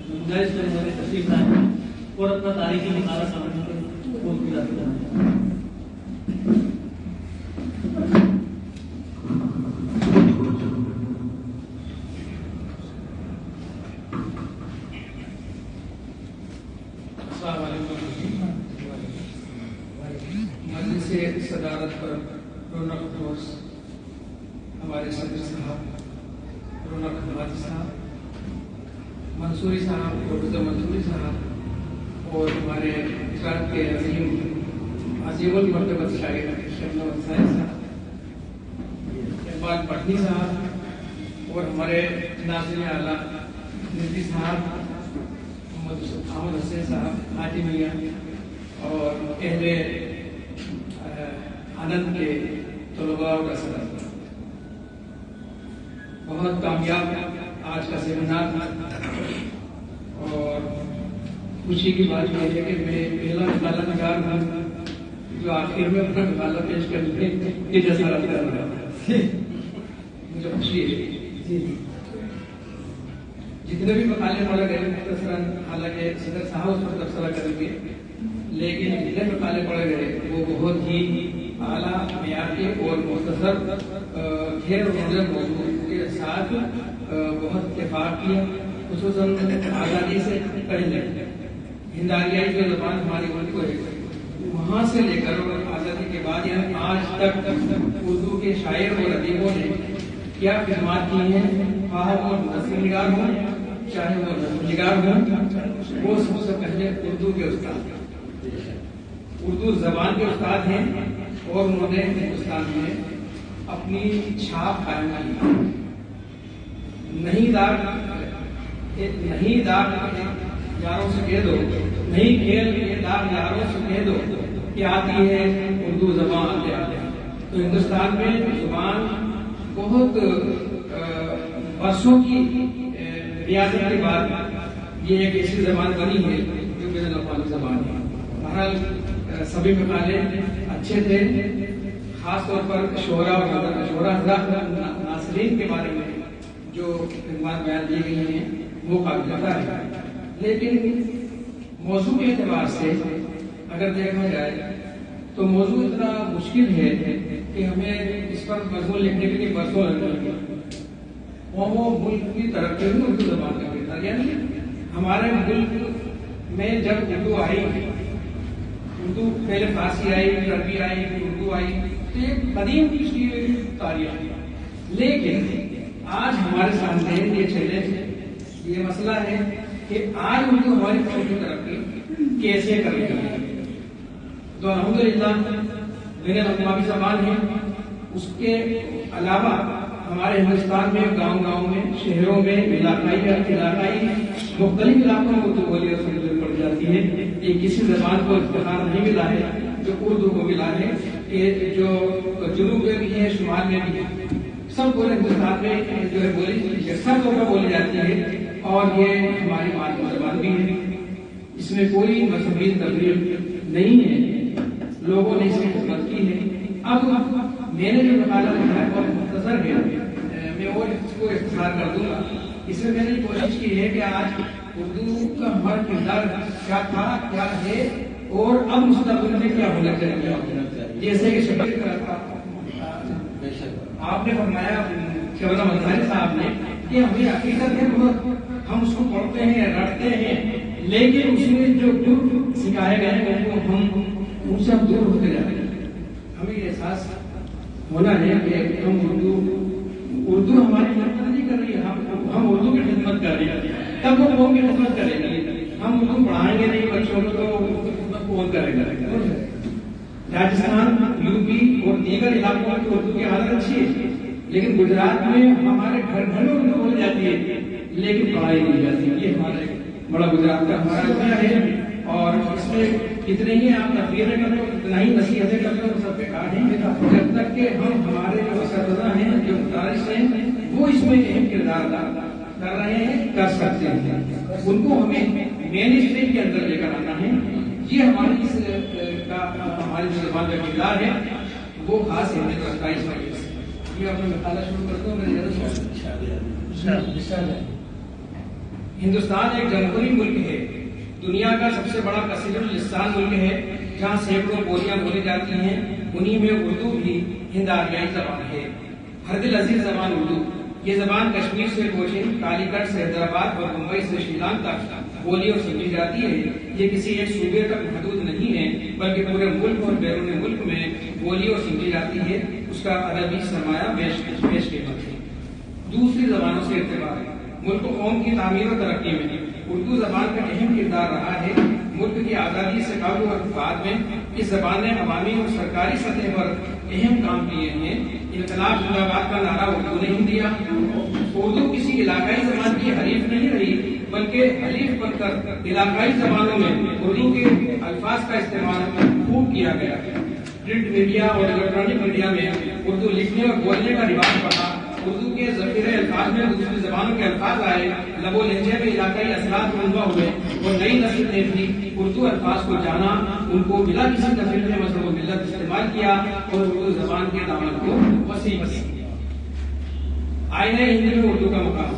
گنجائش کریں ہمارے تشریف لائیں اور اپنا تاریخی مطالعہ سمجھنے کو بہت گزارش کرنا ہے. السلام علیکم. مجلس صدارت پر رونق فروز ہمارے صدر صاحب رونق حمادی صاحب, منصوری صاحب, پروفیسر منصوری صاحب اور ہمارے وزارت کے عظیم المرتبہ شاعر شبنم انصاری صاحب, اقبال پٹنی صاحب اور ہمارے ناظرین اعلیٰ ندی صاحب, احمد حسین صاحب, حاجی میاں اور اہل آنند کے طلباء اور اساتذہ. بہت کامیاب آج کا سیمینار اور خوشی کی بات یہ ہے کہ میں پہلا مطالعہ نگار ہوں جو آخر میں اپنا مطالعہ پیش کرنے کی جسارت کر رہا ہے. مجھے خوشی ہے. جتنے بھی مقالے پڑھے گئے مختصراً, حالانکہ صدر صاحب اس پر تبصرہ کریں گے, لیکن جتنے مقالے پڑھے گئے وہ بہت ہی اعلیٰ معیار کے اور مختصر تھے اور انہوں موضوع کے ساتھ بہت اتفاق کیا. خصوصاً آزادی سے پہلے ہند آریائی جو زبان ہماری ملک کو ہے وہاں سے لے کر آزادی کے بعد یعنی آج تک اردو کے شاعر اور ادیبوں نے کیا خدمات کی ہیں, خواہ وہ نثر نگار ہوں چاہے وہ نثر نگار ہوں, وہ سب سے پہلے اردو کے استاد, اردو زبان کے استاد ہیں اور انہوں نے ہندوستان میں اپنی چھاپ قائم کی. نہیں داغ یاروں سے کہہ دو, نہیں کھیل یہ داغ یاروں سے کہہ دو کہ آتی ہے اردو زبان آتے آتے. تو ہندوستان میں زبان بہت برسوں کی ریاضت کے بعد یہ ایک ایسی زبان بنی ہے جو بین الاقوامی زبان ہے. بہرحال سبھی مقالے اچھے تھے, خاص طور پر شعراء ناصرین کے بارے میں جو خدمات بیان دی گئی ہیں وہ قابل قدر ہے. لیکن موضوع کے اعتبار سے اگر دیکھا جائے تو موضوع اتنا مشکل ہے کہ ہمیں اس پر مضمون لکھنے کے لیے برسوں لگے. قوم و ملک کی ترقی میں اردو زبان کا کردار, یعنی ہمارے ملک میں جب اردو آئی, اردو پہلے فارسی آئی, عربی آئی, اردو آئی, تو ایک قدیم کی تاریخ ہے. لیکن آج ہمارے سامنے یہ چیلنج, یہ مسئلہ ہے کہ آج اردو ہماری قوم کی ترقی کیسے کرے گی. تو الحمدللہ بین الاقوامی زبان ہے. اس کے علاوہ ہمارے ہندوستان میں گاؤں میں, شہروں میں, علاقائی مختلف علاقوں میں اردو بولی اور سمجھی پڑ جاتی ہے. یہ کسی زبان کو افتخار نہیں ملا ہے جو اردو کو ملا ہے, کہ جو جنوب میں بھی ہے, شمال میں بھی ہے, سب پورے ہندوستان میں جو ہے بولی سب جگہ بولی جاتی ہے. اور یہ ہماری مادری زبان بھی ہے, اس میں کوئی مذہبی تبدیل نہیں ہے, لوگوں نے اس کی خدمت کی ہے. اب میں نے جو مطالعہ لکھا ہے بہت مختصر ہے, میں اور اس کو اختصار کر دوں گا. اس میں نے کوشش کی ہے کہ آج اردو کا ہمارا کردار کیا تھا, کیا ہے اور اب مستقبل میں کیا ہونا چاہیے. جیسے کہ شبیر آپ نے فرمایا, شبنم انصاری صاحب نے, کہ ہمیں حقیقت ہے ہم اس کو پڑھتے ہیں, رٹتے ہیں, لیکن اس میں جو گر سکھائے گئے ہیں ہم ان سے ہم دور ہوتے جاتے ہیں. ہمیں یہ احساس ہونا ہے کہ ہم اردو ہماری خدمت نہیں کر رہی ہے, ہم اردو کی خدمت کر رہے ہیں. تب وہ قوم کی خدمت کریں گے. ہم اردو پڑھائیں گے نہیں بچوں کو تو خدمت کون کرے گا. راجستھان, یو پی اور دیگر علاقوں میں اردو کی حالت اچھی ہے, لیکن گجرات میں ہمارے گھر میں اردو بولی جاتی ہے لیکن پڑھائی نہیں جاتی. یہ ہمارے بڑا گجرات کا ہمارا اتنا ہے, اور اس میں کتنے ہی آپ تقریریں کرتے ہو, اتنا ہی نصیحتیں کرتے ہو, سب پہ کہا نہیں. جب تک کہ ہمارے جو اساتذہ ہیں, جو مدارس ہیں, وہ اس میں اہم کردار ادا کر رہے ہیں, کر سکتے ہیں, ان کو ہمیں مین اسٹریم کے اندر لے کر آنا ہے. یہ ہماری ہماری جو زبان کا کردار ہے وہ خاص اہمیت رکھتا ہے. اس وجہ سے یہ اپنا مطالعہ شروع کرتا ہوں. ہندوستان ایک جمہوری ملک ہے، دنیا کا سب سے بڑا کثیر اللسان ملک ہے، جہاں سینکڑوں بولیاں بولی جاتی ہیں، انہی میں اردو بھی ہند آریائی زبان ہے۔ ہر دل عزیز زبان اردو، یہ زبان کشمیر سے کوچن، کالی کٹ سے حیدرآباد اور ممبئی سے شیلانگ تک بولی اور سمجھی جاتی ہے۔ یہ کسی ایک صوبے تک محدود نہیں ہے، بلکہ پورے ملک اور بیرون ملک میں بولی اور سمجھی جاتی ہے۔ اس کا ادبی سرمایہ بیش قیمت ہے۔ دوسری زبانوں سے ارتباط، ملک و قوم کی تعمیر و ترقی میں اردو زبان کا اہم کردار رہا ہے۔ ملک کی آزادی سے قبل اور بعد میں اس زبان نے عوامی اور سرکاری سطح پر اہم کام کیے ہیں۔ انقلاب زندہ باد کا نعرہ اردو نے ہی دیا۔ اردو کسی علاقائی زبان کی حریف نہیں رہی، بلکہ حلیف بن کر علاقائی زبانوں میں اردو کے الفاظ کا استعمال خوب کیا گیا۔ پرنٹ میڈیا اور الیکٹرانک میڈیا میں اردو لکھنے اور بولنے کا رواج بڑھا۔ اردو کے ذخیرے الفاظ میں دوسری زبانوں کے الفاظ آئے، لب و لہجے میں علاقائی اثرات منوا ہوئے اور نئی نسل نے بھی اردو الفاظ کو جانا، ان کو بلا کسی تفریق میں مذہب و ملت استعمال کیا اور اردو زبان کے دامن کو وسیع کیا۔ آئینہ ہند میں اردو کا مقام،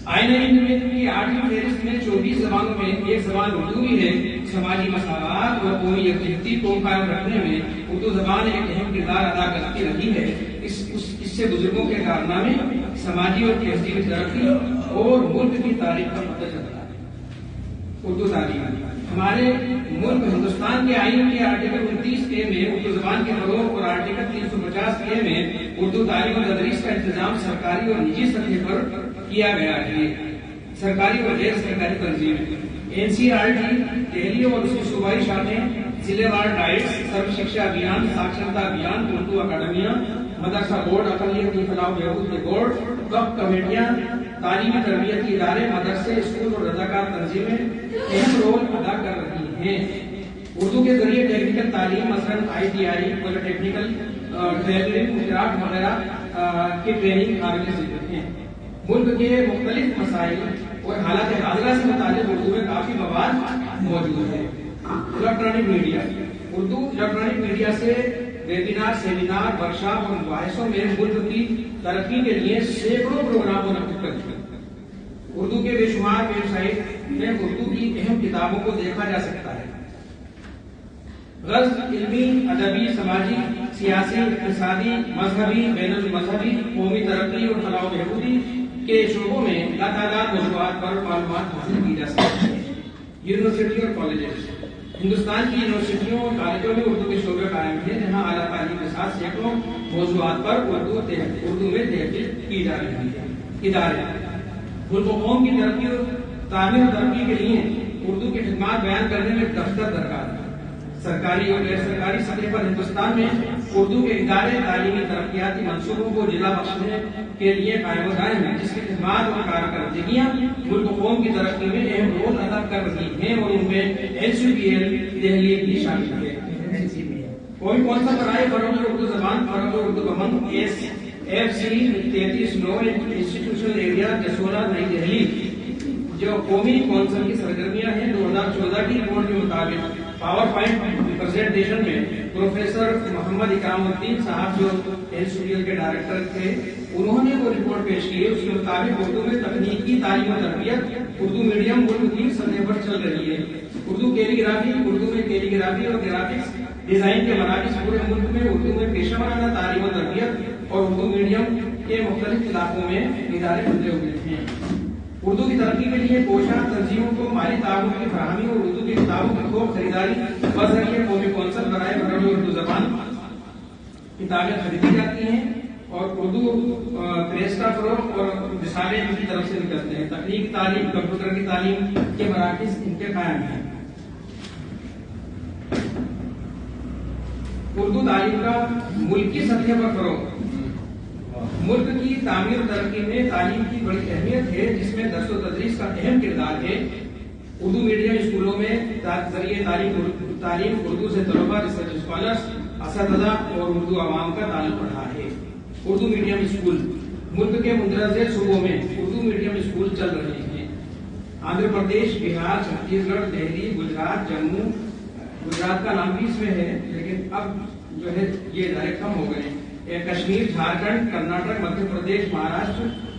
آئینہ ہند میں کی 8ویں فہرست میں 24 زبانوں میں ایک زبان اردو بھی ہے۔ سماجی مساوات اور قومی یکجہتی کو قائم رکھنے میں اردو زبان ایک اہم کردار ادا کرتی رہی ہے۔ اس سے بزرگوں کے کارنامے، سماجی اور تہذیبی ترقی اور ملک کی تاریخ کا پتہ چلتا ہے۔ اردو تعلیم، ہمارے ملک ہندوستان کے آئین کے آرٹیکل 29A میں اردو زبان کے فروغ اور آرٹیکل 350A میں اردو تعلیم و تدریس کا انتظام سرکاری اور نجی سطح پر کیا گیا ہے۔ سرکاری اور غیر سرکاری تنظیمیں، NCERT دہلی اور اس کی صوبائی شاخیں، ضلع وار ڈائٹس، سرو شکشا ابھیان، ساکشرتا ابھیان، اردو اکیڈمیاں، مدرسہ بورڈ، اقلیت کی فلاح و بہبود کے بورڈ، وقف کمیٹیاں، تعلیمی تربیتی ادارے، مدرسے، اسکول اور رضاکار تنظیمیں اہم رول ادا کر رہی ہیں۔ اردو کے ذریعے ٹیکنیکل تعلیم، مثلاً ITI، پولی ٹیکنیکل ٹریلنگ، کرافٹ وغیرہ کی ٹریننگ قابل ذکر ہے۔ ملک کے مختلف مسائل اور حالات حاضرہ سے متعلق اردو میں کافی مواد موجود ہے۔ Electronic media, Urdu electronic media سے ویبینار، سیمینار، ورکشاپ اور مباحثوں میں ملک کی ترقی کے لیے سینکڑوں پروگرام منعقد کرتے ہیں۔ اردو کے بے شمار ویب سائٹ میں اردو کی اہم کتابوں کو دیکھا جا سکتا ہے۔ غرض علمی، ادبی، سماجی، سیاسی، اقتصادی، مذہبی، بین المذہبی، قومی ترقی اور فلاح و بہبودی کے شعبوں میں لاتعداد موضوعات پر معلومات حاصل کی جا سکتی ہے۔ یونیورسٹی اور کالجز، ہندوستان کی یونیورسٹیوں اور کالجوں میں اردو کے شعبے قائم ہیں، جہاں اعلیٰ تعلیم کے ساتھ سینکڑوں موضوعات پر اردو میں تحقیق کی جا رہی ہے۔ ادارے، ملک و قوم کی ترقی اور تعمیر و ترقی کے لیے اردو کی خدمات بیان کرنے میں دفتر درکار ہے۔ سرکاری اور غیر سرکاری سطح پر ہندوستان میں اردو کے ادارے تعلیمی ترقیاتی منصوبوں کو جلا بخشنے کے لیے قائم و دائم ہیں، جس کی خدمات اور کارکردگیاں ملک و قوم کی ترقی میں اہم رول ادا کر رہی ہیں، اور ان میں NCPL دہلی بھی شامل ہے۔ کون سا برائے فروغ اردو زبان، فروغ اردو بھون، SFC 33/9 انسٹیٹیوشنل ایریا جسولہ، نئی دہلی، جو قومی کونسل کی سرگرمیاں ہیں۔ 2014 کی رپورٹ کے مطابق پاور پوائنٹ پریزنٹیشن میں پروفیسر محمد اکرام الدین صاحب، جو NCPL کے ڈائریکٹر تھے، انہوں نے وہ رپورٹ پیش کی ہے۔ اس کے مطابق اردو میں تکنیکی تعلیم و تربیت اردو میڈیم ملک کی سطح پر چل رہی ہے۔ اردو کیلیگرافی، اردو میں کیلیگرافی اور گرافکس ڈیزائن کے مراکز پورے ملک میں اردو میں پیشہ ورانہ تعلیم و تربیت اور اردو میڈیم کے مختلف علاقوں میں ادارے کھلے ہوئے ہیں۔ اردو کی ترقی کے لیے کوشاں تنظیموں کو مالی تعاون کی فراہمی اور اردو کی کتابوں کی خوب خریداری بذریعہ قومی کونسل برائے فروغ اردو زبان کتابیں خریدی جاتی ہیں، اور اردو پریس کا فروغ اور رسالے ان کی طرف سے نکلتے ہیں۔ تکنیک تعلیم، کمپیوٹر کی تعلیم کے مراکز ان کے قائم ہیں۔ اردو تعلیم کا ملکی سطح پر فروغ، ملک کی تعمیر و ترقی میں تعلیم کی بڑی اہمیت ہے، جس میں درس و تدریس کا اہم کردار ہے۔ اردو میڈیم اسکولوں میں ذریعے تعلیم اردو سے طلباء، ریسرچ اسکالرس، اساتذہ اور اردو عوام کا تعلق رہا ہے۔ اردو میڈیم اسکول، ملک کے مندرجہ صوبوں میں اردو میڈیم اسکول چل رہے ہیں۔ آندھرا پردیش، بہار، چھتیس گڑھ، دہلی، گجرات، جموں، گجرات کا نام بھی اس میں ہے لیکن اب جو ہے یہ ادارے کم ہو گئے ہیں۔ Kashmir, Jharkhand, Karnataka, Madhya Pradesh, Maharashtra,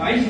22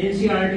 NCERT,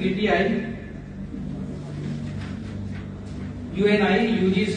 PTI, UNI, UGC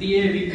DAVP